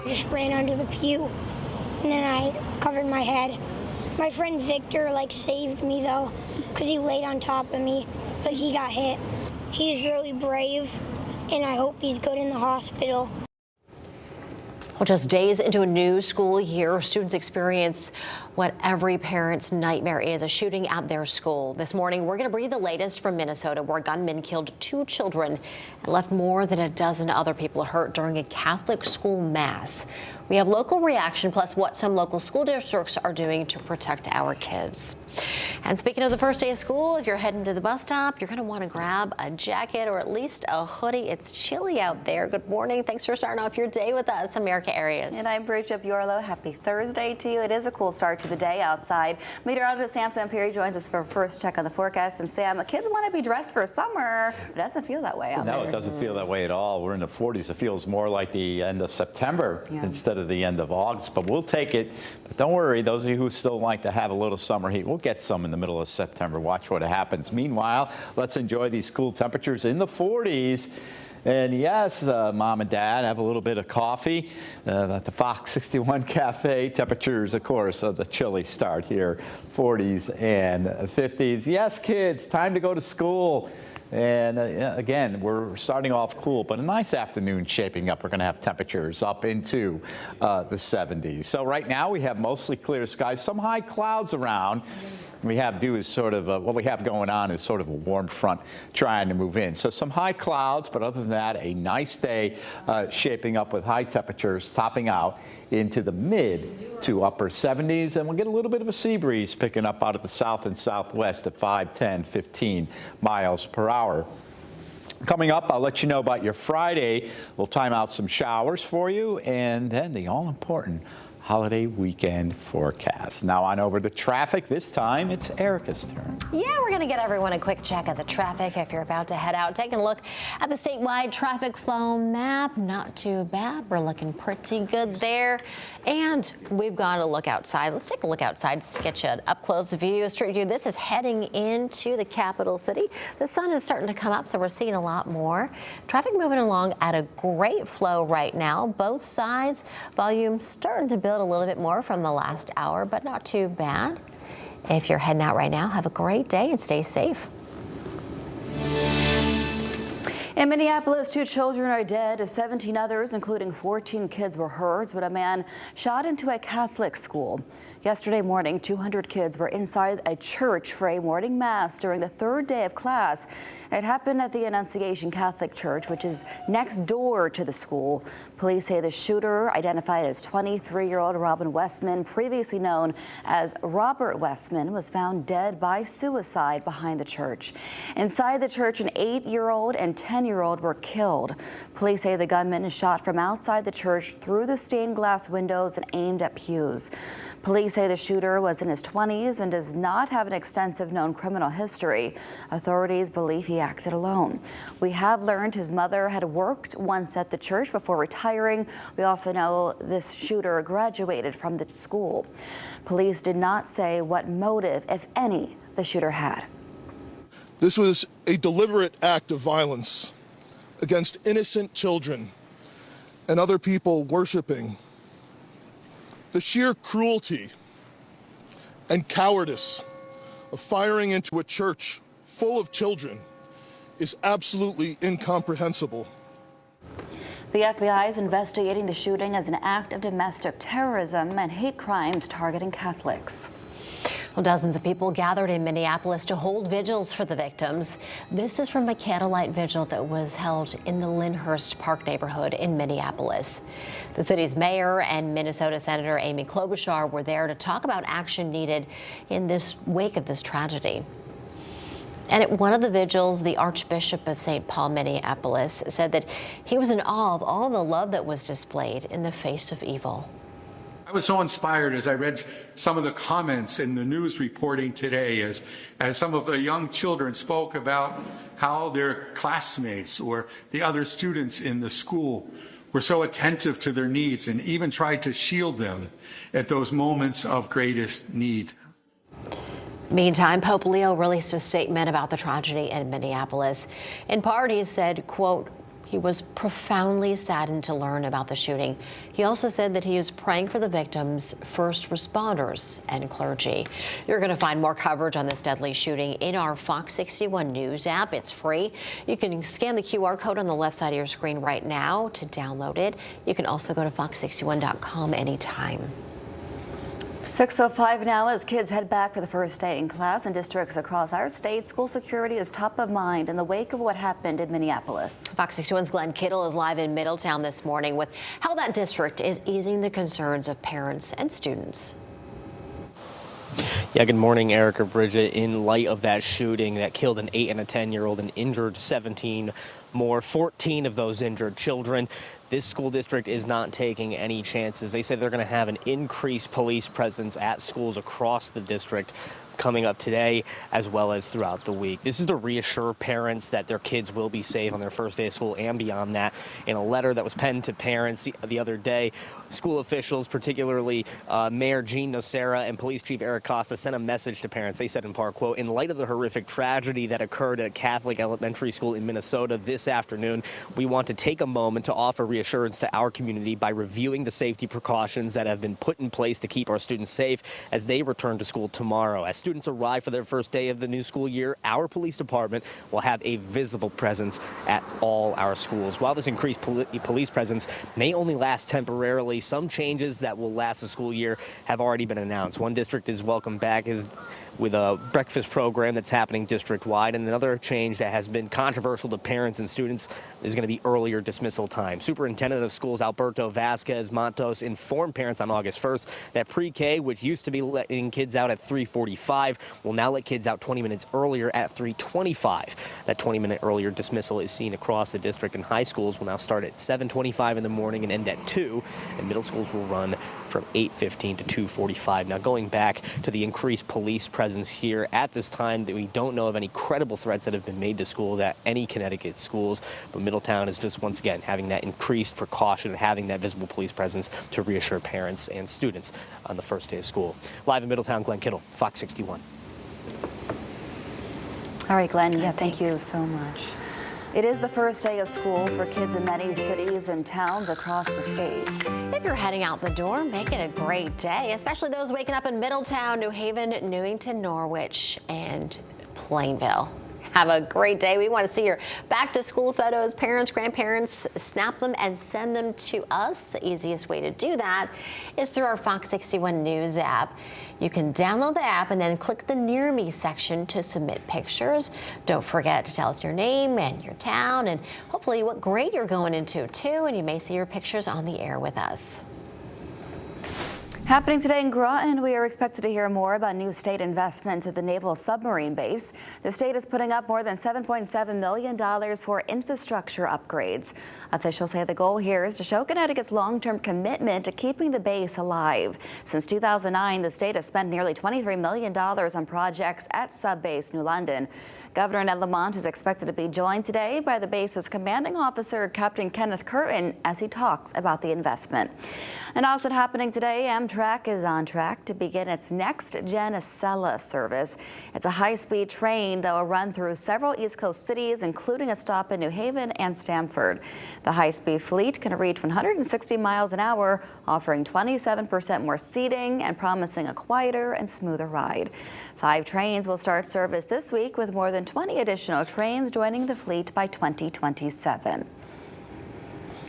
just ran under the pew, and then I covered my head. My friend Victor saved me though, because he laid on top of me, but he got hit. He's really brave, and I hope he's good in the hospital. Well, just days into a new school year, students experience what every parent's nightmare is, a shooting at their school. This morning, we're going to bring you the latest from Minnesota, where gunmen killed 2 children and left more than a dozen other people hurt during a Catholic school mass. We have local reaction, plus what some local school districts are doing to protect our kids. And speaking of the first day of school, if you're heading to the bus stop, you're going to want to grab a jacket or at least a hoodie. It's chilly out there. Good morning. Thanks for starting off your day with us, America Arias. And I'm Bridget Bjorlo. Happy Thursday to you. It is a cool start to the day outside. Meteorologist Sam Sampieri joins us for a first check on the forecast. And Sam, kids want to be dressed for summer, but it doesn't feel that way out there. No, it doesn't feel that way at all. We're in the 40s. It feels more like the end of September instead of the end of August, but we'll take it. But don't worry, those of you who still like to have a little summer heat, we'll get some in the middle of September. Watch what happens. Meanwhile, let's enjoy these cool temperatures in the 40s. And yes, Mom and Dad, have a little bit of coffee at the FOX61 Cafe. Temperatures, of course, of the chilly start here, 40s and 50s. Yes, kids, time to go to school. And again, we're starting off cool, but a nice afternoon shaping up. We're going to have temperatures up into the 70s. So right now we have mostly clear skies, some high clouds around. We have what we have going on is sort of a warm front trying to move in. So some high clouds, but other than that, a nice day shaping up with high temperatures topping out into the mid to upper 70s. And we'll get a little bit of a sea breeze picking up out of the south and southwest at 5, 10, 15 miles per hour. Coming up, I'll let you know about your Friday. We'll time out some showers for you, and then the all-important holiday weekend forecast. Now on over to traffic. This time it's Erica's turn. Yeah, we're going to get everyone a quick check of the traffic if you're about to head out. Taking a look at the statewide traffic flow map. Not too bad. We're looking pretty good there. And we've got to look outside. Let's take a look outside to get you an up-close view, a street view. This is heading into the capital city. The sun is starting to come up, so we're seeing a lot more. Traffic moving along at a great flow right now. Both sides, volume starting to build a little bit more from the last hour, but not too bad. If you're heading out right now, have a great day and stay safe. In Minneapolis, 2 children are dead. 17 others, including 14 kids, were hurt when a man shot into a Catholic school. Yesterday morning, 200 kids were inside a church for a morning mass during the 3rd day of class. It happened at the Annunciation Catholic Church, which is next door to the school. Police say the shooter, identified as 23-year-old Robin Westman, previously known as Robert Westman, was found dead by suicide behind the church. Inside the church, an 8-year-old and 10-year-old were killed. Police say the gunman shot from outside the church through the stained glass windows and aimed at pews. Police say the shooter was in his 20s and does not have an extensive known criminal history. Authorities believe he acted alone. We have learned his mother had worked once at the church before retiring. We also know this shooter graduated from the school. Police did not say what motive, if any, the shooter had. This was a deliberate act of violence against innocent children and other people worshiping. The sheer cruelty and cowardice of firing into a church full of children is absolutely incomprehensible. The FBI is investigating the shooting as an act of domestic terrorism and hate crimes targeting Catholics. Well, dozens of people gathered in Minneapolis to hold vigils for the victims. This is from a candlelight vigil that was held in the Lyndhurst Park neighborhood in Minneapolis. The city's mayor and Minnesota Senator Amy Klobuchar were there to talk about action needed in this wake of this tragedy. And at one of the vigils, the Archbishop of St. Paul, Minneapolis, said that he was in awe of all the love that was displayed in the face of evil. I was so inspired as I read some of the comments in the news reporting today as some of the young children spoke about how their classmates or the other students in the school were so attentive to their needs and even tried to shield them at those moments of greatest need. Meantime, Pope Leo released a statement about the tragedy in Minneapolis. In part, he said, quote, He was profoundly saddened to learn about the shooting. He also said that he is praying for the victims, first responders, and clergy. You're going to find more coverage on this deadly shooting in our Fox 61 News app. It's free. You can scan the QR code on the left side of your screen right now to download it. You can also go to fox61.com anytime. 6:05 now as kids head back for the first day in class in districts across our state. School security is top of mind in the wake of what happened in Minneapolis. Fox 61's Glenn Kittle is live in Middletown this morning with how that district is easing the concerns of parents and students. Yeah, good morning, Erica, Bridget. In light of that shooting that killed an 8 and a 10-year-old and injured 17 more, 14 of those injured children, this school district is not taking any chances. They say they're going to have an increased police presence at schools across the district coming up today as well as throughout the week. This is to reassure parents that their kids will be safe on their first day of school and beyond that. In a letter that was penned to parents the other day, school officials, particularly Mayor Gene Nocera and Police Chief Eric Costa, sent a message to parents. They said in part, quote, "In light of the horrific tragedy that occurred at a Catholic elementary school in Minnesota this afternoon, we want to take a moment to offer reassurance to our community by reviewing the safety precautions that have been put in place to keep our students safe as they return to school tomorrow. As students arrive for their first day of the new school year, our police department will have a visible presence at all our schools. While this increased police presence may only last temporarily, some changes that will last the school year have already been announced. One district is welcome back with a breakfast program that's happening district-wide, and another change that has been controversial to parents and students is going to be earlier dismissal time. Superintendent of Schools Alberto Vasquez Matos informed parents on August 1st that pre-K, which used to be letting kids out at 3:45, will now let kids out 20 minutes earlier at 3:25. That 20-minute earlier dismissal is seen across the district, and high schools will now start at 7:25 in the morning and end at 2, and middle schools will run from 8:15 to 2:45. Now, going back to the increased police presence here at this time, that we don't know of any credible threats that have been made to schools at any Connecticut schools, but Middletown is just once again having that increased precaution, having that visible police presence to reassure parents and students on the first day of school. Live in Middletown, Glenn Kittle, Fox 61. All right, Glenn, yeah, thank you so much. It is the first day of school for kids in many cities and towns across the state. If you're heading out the door, make it a great day, especially those waking up in Middletown, New Haven, Newington, Norwich, and Plainville. Have a great day. We want to see your back to school photos. Parents, grandparents, snap them and send them to us. The easiest way to do that is through our Fox 61 News app. You can download the app and then click the Near Me section to submit pictures. Don't forget to tell us your name and your town and hopefully what grade you're going into too, and you may see your pictures on the air with us. Happening today in Groton, we are expected to hear more about new state investments at the Naval Submarine Base. The state is putting up more than $7.7 million for infrastructure upgrades. Officials say the goal here is to show Connecticut's long-term commitment to keeping the base alive. Since 2009, the state has spent nearly $23 million on projects at Subbase New London. Governor Ned Lamont is expected to be joined today by the base's commanding officer, Captain Kenneth Curtin, as he talks about the investment. And also happening today, Amtrak is on track to begin its next-gen Acela service. It's a high-speed train that will run through several East Coast cities, including a stop in New Haven and Stamford. The high-speed fleet can reach 160 miles an hour, offering 27% more seating and promising a quieter and smoother ride. 5 trains will start service this week, with more than 20 additional trains joining the fleet by 2027.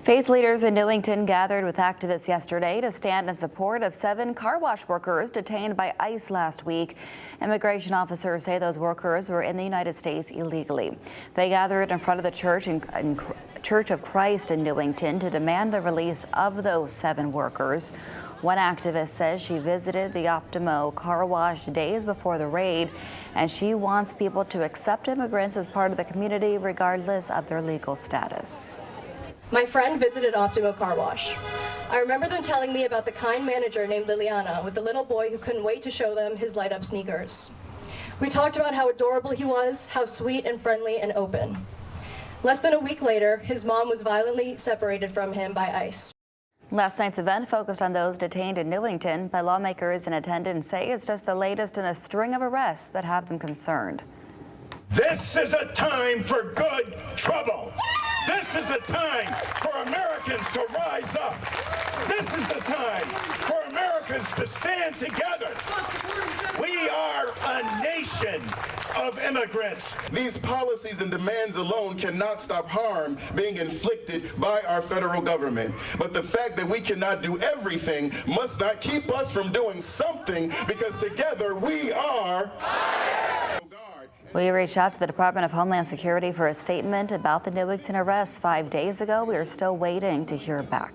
Faith leaders in Newington gathered with activists yesterday to stand in support of 7 car wash workers detained by ICE last week. Immigration officers say those workers were in the United States illegally. They gathered in front of the Church of Christ in Newington to demand the release of those 7 workers. One activist says she visited the Optimo car wash days before the raid, and she wants people to accept immigrants as part of the community regardless of their legal status. My friend visited Optimo Car Wash. I remember them telling me about the kind manager named Liliana with the little boy who couldn't wait to show them his light-up sneakers. We talked about how adorable he was, how sweet and friendly and open. Less than a week later, his mom was violently separated from him by ICE. Last night's event focused on those detained in Newington, but lawmakers in attendance say it's just the latest in a string of arrests that have them concerned. This is a time for good trouble. This is the time for Americans to rise up. This is the time for Americans to stand together. We are a nation of immigrants. These policies and demands alone cannot stop harm being inflicted by our federal government. But the fact that we cannot do everything must not keep us from doing something, because together we are. We reached out to the Department of Homeland Security for a statement about the Newington arrest 5 days ago. We are still waiting to hear back.